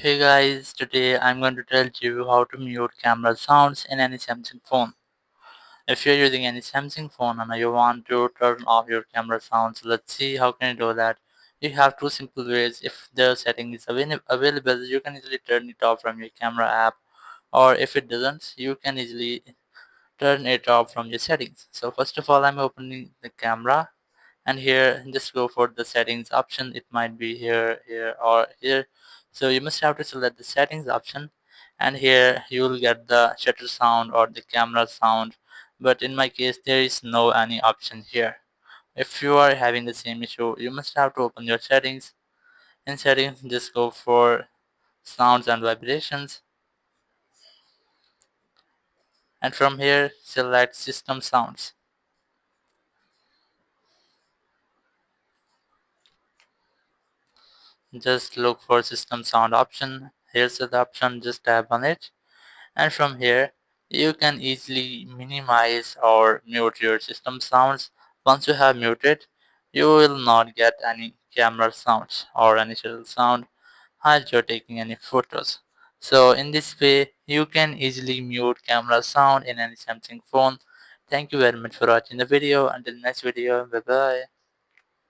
Hey guys, today I'm going to tell you how to mute camera sounds in any Samsung phone. If you're using any Samsung phone and you want to turn off your camera sounds, let's see how can you do that. You have two simple ways. If the setting is available, you can easily turn it off from your camera app, or if it doesn't, you can easily turn it off from your settings. So first of all, I'm opening the camera, and here just go for the settings option. It might be here or here, so you must have to select the settings option, and here you will get the shutter sound or the camera sound, but in my case there is no any option here. If you are having the same issue, you must have to open your settings. In settings, just go for sounds and vibrations, and from here select system sounds. Just look for system sound option. Here's the option, just tap on it, and from here you can easily minimize or mute your system sounds. Once you have muted, you will not get any camera sounds or any shuttle sound as you're taking any photos. So in this way you can easily mute camera sound in any Samsung phone. Thank you very much for watching the video. Until next video, bye bye.